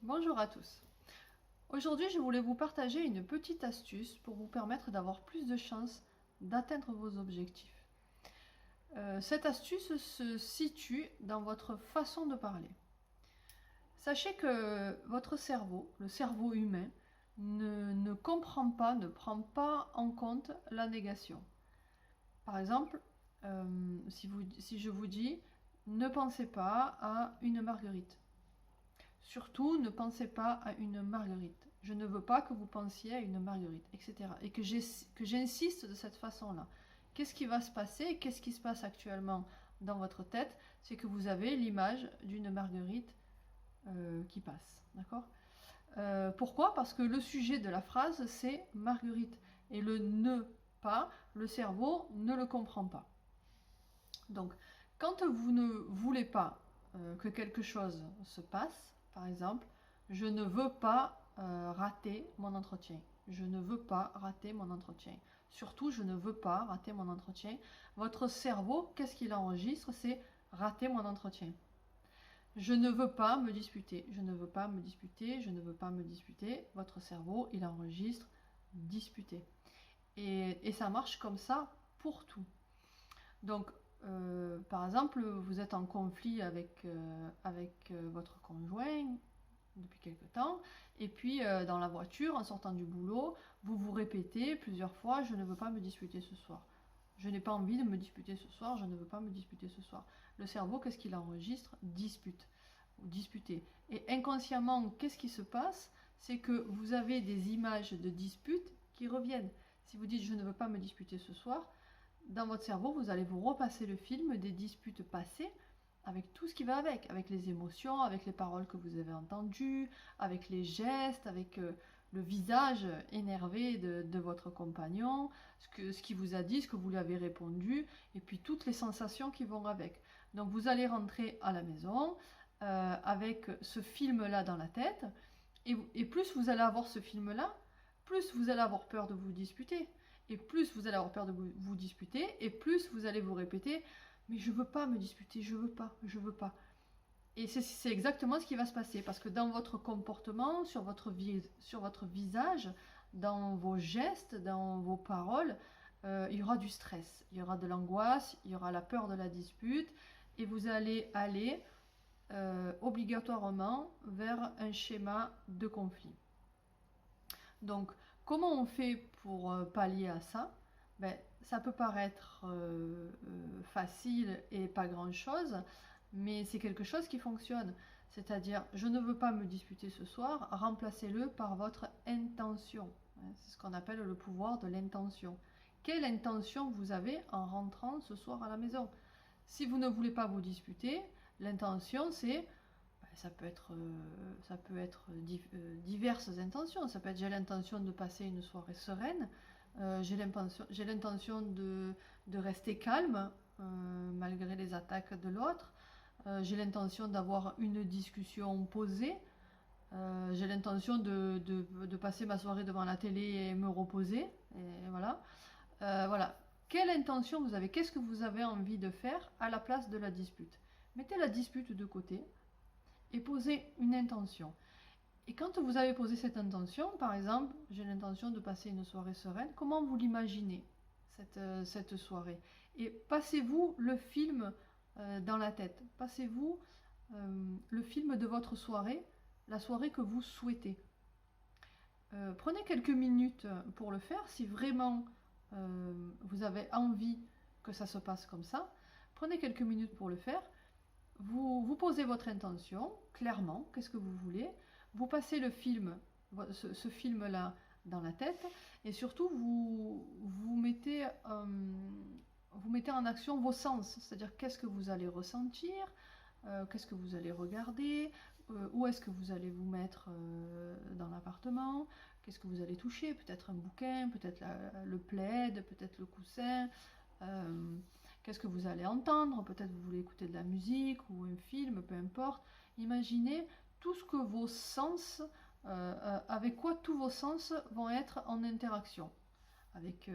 Bonjour à tous. Aujourd'hui, je voulais vous partager une petite astuce pour vous permettre d'avoir plus de chances d'atteindre vos objectifs. Cette astuce se situe dans votre façon de parler. Sachez que votre cerveau, le cerveau humain, ne comprend pas, ne prend pas en compte la négation. Par exemple, si je vous dis « ne pensez pas à une marguerite », surtout, ne pensez pas à une marguerite. Je ne veux pas que vous pensiez à une marguerite, etc. Et que j'insiste de cette façon-là. Qu'est-ce qui va se passer? Qu'est-ce qui se passe actuellement dans votre tête? C'est que vous avez l'image d'une marguerite qui passe. D'accord? Pourquoi? Parce que le sujet de la phrase, c'est marguerite. Et le ne pas, le cerveau ne le comprend pas. Donc, quand vous ne voulez pas que quelque chose se passe, par exemple, je ne veux pas rater mon entretien. Je ne veux pas rater mon entretien. Surtout, je ne veux pas rater mon entretien. Votre cerveau, qu'est-ce qu'il enregistre? C'est rater mon entretien. Je ne veux pas me disputer. Je ne veux pas me disputer. Je ne veux pas me disputer. Votre cerveau, il enregistre disputer. Et ça marche comme ça pour tout. Donc, par exemple, vous êtes en conflit avec votre conjoint depuis quelque temps, et puis dans la voiture, en sortant du boulot, vous vous répétez plusieurs fois « je ne veux pas me disputer ce soir ». Je n'ai pas envie de me disputer ce soir, je ne veux pas me disputer ce soir. Le cerveau, qu'est-ce qu'il enregistre? Dispute, ou disputer. Et inconsciemment, qu'est-ce qui se passe? C'est que vous avez des images de dispute qui reviennent. Si vous dites « je ne veux pas me disputer ce soir », dans votre cerveau, vous allez vous repasser le film des disputes passées avec tout ce qui va avec les émotions, avec les paroles que vous avez entendues, avec les gestes, avec le visage énervé de votre compagnon, ce qu'il vous a dit, ce que vous lui avez répondu, et puis toutes les sensations qui vont avec. Donc vous allez rentrer à la maison avec ce film-là dans la tête, et plus vous allez avoir ce film-là, plus vous allez avoir peur de vous disputer. Et plus vous allez avoir peur de vous disputer, et plus vous allez vous répéter « mais je veux pas me disputer, je veux pas, je veux pas ». Et c'est exactement ce qui va se passer, parce que dans votre comportement, sur votre visage, dans vos gestes, dans vos paroles, il y aura du stress, il y aura de l'angoisse, il y aura la peur de la dispute, et vous allez aller obligatoirement vers un schéma de conflit. Donc, comment on fait pour pallier à ça? Ben, ça peut paraître facile et pas grand-chose, mais c'est quelque chose qui fonctionne. C'est-à-dire, je ne veux pas me disputer ce soir, remplacez-le par votre intention. C'est ce qu'on appelle le pouvoir de l'intention. Quelle intention vous avez en rentrant ce soir à la maison? Si vous ne voulez pas vous disputer, l'intention c'est ça peut être diverses intentions. Ça peut être j'ai l'intention de passer une soirée sereine, j'ai l'intention de rester calme malgré les attaques de l'autre, j'ai l'intention d'avoir une discussion posée, j'ai l'intention de passer ma soirée devant la télé et me reposer. Et voilà. Voilà. Quelle intention vous avez? Qu'est-ce que vous avez envie de faire à la place de la dispute? Mettez la dispute de côté et posez une intention. Et quand vous avez posé cette intention, par exemple, j'ai l'intention de passer une soirée sereine, comment vous l'imaginez, cette soirée? Et passez-vous le film dans la tête. Passez-vous le film de votre soirée, la soirée que vous souhaitez. Prenez quelques minutes pour le faire, si vraiment vous avez envie que ça se passe comme ça. Prenez quelques minutes pour le faire. Vous posez votre intention, clairement, qu'est-ce que vous voulez. Vous passez le film, ce film-là dans la tête, et surtout vous mettez en action vos sens, c'est-à-dire qu'est-ce que vous allez ressentir, qu'est-ce que vous allez regarder, où est-ce que vous allez vous mettre dans l'appartement, qu'est-ce que vous allez toucher, peut-être un bouquin, peut-être le plaid, peut-être le coussin, qu'est-ce que vous allez entendre, peut-être vous voulez écouter de la musique ou un film, peu importe. Imaginez tout ce que vos sens, avec quoi tous vos sens vont être en interaction, avec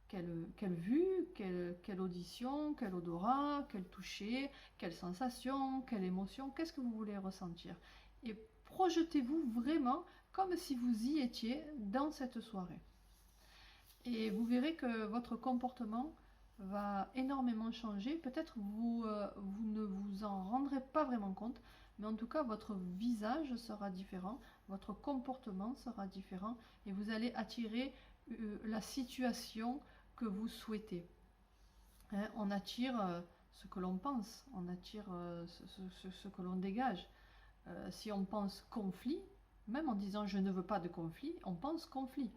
quelle vue, quelle audition, quel odorat, quel toucher, quelle sensation, quelle émotion, qu'est-ce que vous voulez ressentir. Et projetez-vous vraiment comme si vous y étiez dans cette soirée. Et vous verrez que votre comportement va énormément changer. Peut-être vous ne vous en rendrez pas vraiment compte, mais en tout cas votre visage sera différent, votre comportement sera différent et vous allez attirer la situation que vous souhaitez. Hein, on attire ce que l'on pense, on attire ce que l'on dégage. Si on pense conflit, même en disant je ne veux pas de conflit, on pense conflit.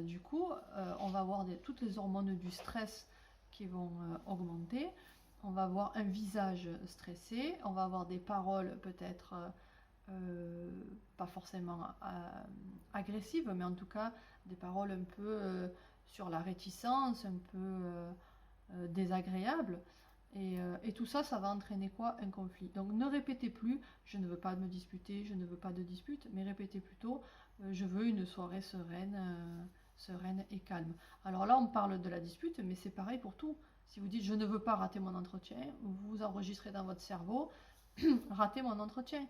Du coup, on va avoir toutes les hormones du stress qui vont augmenter. On va avoir un visage stressé, on va avoir des paroles peut-être pas forcément agressives, mais en tout cas des paroles un peu sur la réticence, un peu désagréables. Et tout ça, ça va entraîner quoi? Un conflit. Donc ne répétez plus je ne veux pas me disputer, je ne veux pas de dispute, mais répétez plutôt je veux une soirée sereine, sereine et calme. Alors là, on parle de la dispute, mais c'est pareil pour tout. Si vous dites je ne veux pas rater mon entretien, vous enregistrez dans votre cerveau rater mon entretien.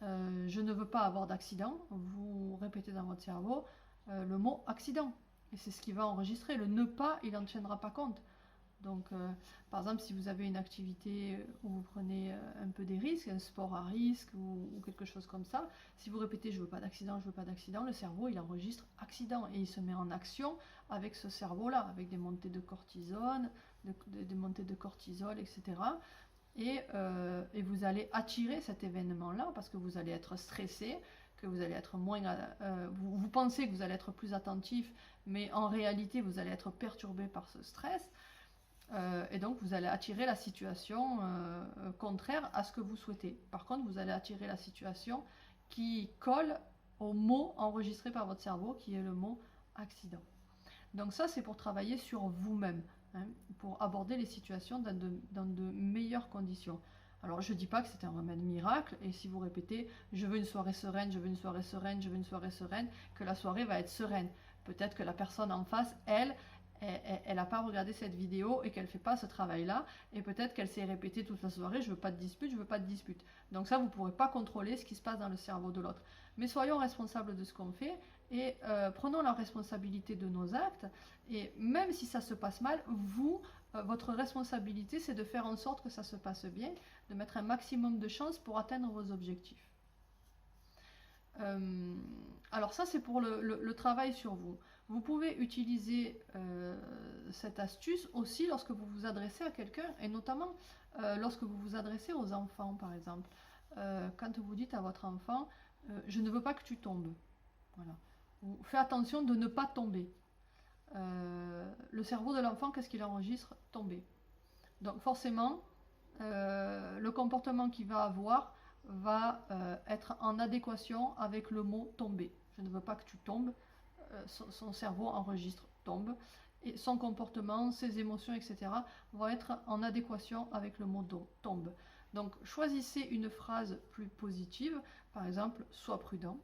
Je ne veux pas avoir d'accident, vous répétez dans votre cerveau le mot accident. Et c'est ce qui va enregistrer. Le ne pas, il n'en tiendra pas compte. Donc, par exemple, si vous avez une activité où vous prenez un peu des risques, un sport à risque ou quelque chose comme ça, si vous répétez je veux pas d'accident, je veux pas d'accident, le cerveau il enregistre accident et il se met en action avec ce cerveau-là, avec des montées de cortisone, des montées de cortisol, etc. Et vous allez attirer cet événement-là parce que vous allez être stressé, que vous allez être moins... vous pensez que vous allez être plus attentif, mais en réalité vous allez être perturbé par ce stress. Et donc vous allez attirer la situation contraire à ce que vous souhaitez. Par contre, vous allez attirer la situation qui colle au mot enregistré par votre cerveau, qui est le mot accident. Donc ça, c'est pour travailler sur vous-même, hein, pour aborder les situations dans de meilleures conditions. Alors je ne dis pas que c'est un remède miracle, et si vous répétez « je veux une soirée sereine, je veux une soirée sereine, je veux une soirée sereine », que la soirée va être sereine. Peut-être que la personne en face, elle n'a pas regardé cette vidéo et qu'elle ne fait pas ce travail-là, et peut-être qu'elle s'est répétée toute la soirée, je veux pas de dispute, je veux pas de dispute. Donc ça, vous ne pourrez pas contrôler ce qui se passe dans le cerveau de l'autre. Mais soyons responsables de ce qu'on fait, et prenons la responsabilité de nos actes, et même si ça se passe mal, votre responsabilité, c'est de faire en sorte que ça se passe bien, de mettre un maximum de chances pour atteindre vos objectifs. Alors ça, c'est pour le travail sur vous. Vous pouvez utiliser cette astuce aussi lorsque vous vous adressez à quelqu'un, et notamment lorsque vous vous adressez aux enfants, par exemple. Quand vous dites à votre enfant « je ne veux pas que tu tombes », voilà. Fais attention de ne pas tomber. Le cerveau de l'enfant, qu'est-ce qu'il enregistre? Tomber. Donc forcément, le comportement qu'il va avoir va être en adéquation avec le mot tomber. Je ne veux pas que tu tombes. Son cerveau enregistre tombe. Et son comportement, ses émotions, etc. vont être en adéquation avec le mot tombe. Donc choisissez une phrase plus positive. Par exemple, sois prudent.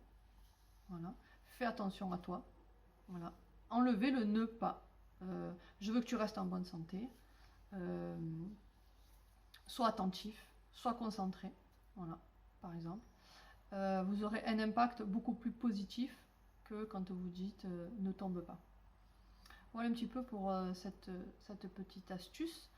Voilà. Fais attention à toi. Voilà. Enlevez le ne pas. Je veux que tu restes en bonne santé. Sois attentif. Sois concentré. Voilà, par exemple. Vous aurez un impact beaucoup plus positif que quand vous dites ne tombe pas. Voilà un petit peu pour cette petite astuce.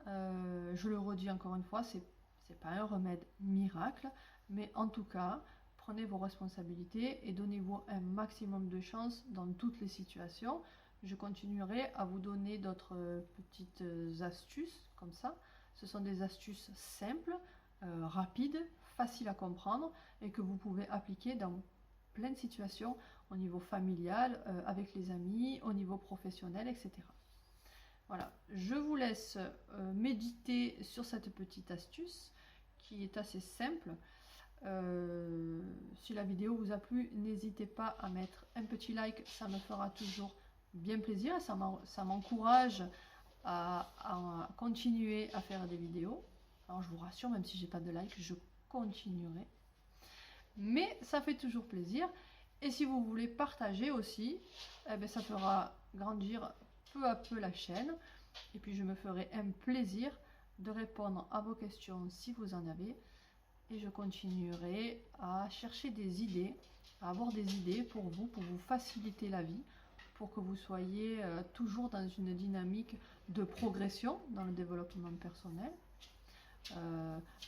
Je le redis encore une fois, c'est pas un remède miracle, mais en tout cas, prenez vos responsabilités et donnez-vous un maximum de chance dans toutes les situations. Je continuerai à vous donner d'autres petites astuces comme ça. Ce sont des astuces simples, rapides, faciles à comprendre et que vous pouvez appliquer dans plein de situations au niveau familial, avec les amis, au niveau professionnel, etc. Voilà, je vous laisse méditer sur cette petite astuce qui est assez simple. Si la vidéo vous a plu, n'hésitez pas à mettre un petit like, ça me fera toujours bien plaisir et ça m'encourage à continuer à faire des vidéos. Alors je vous rassure, même si j'ai pas de like, je continuerai. Mais ça fait toujours plaisir. Et si vous voulez partager aussi, eh bien, ça fera grandir peu à peu la chaîne. Et puis je me ferai un plaisir de répondre à vos questions si vous en avez. Et je continuerai à chercher des idées, à avoir des idées pour vous faciliter la vie, pour que vous soyez toujours dans une dynamique de progression dans le développement personnel,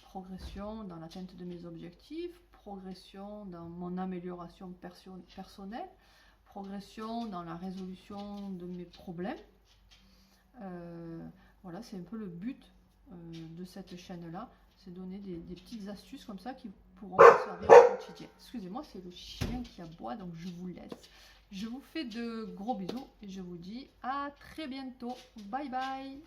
progression dans l'atteinte de mes objectifs, progression dans mon amélioration personnelle, progression dans la résolution de mes problèmes. Voilà, c'est un peu le but de cette chaîne-là, c'est donner des petites astuces comme ça qui pourront vous servir au quotidien. Excusez-moi, c'est le chien qui aboie, donc je vous laisse. Je vous fais de gros bisous et je vous dis à très bientôt. Bye bye!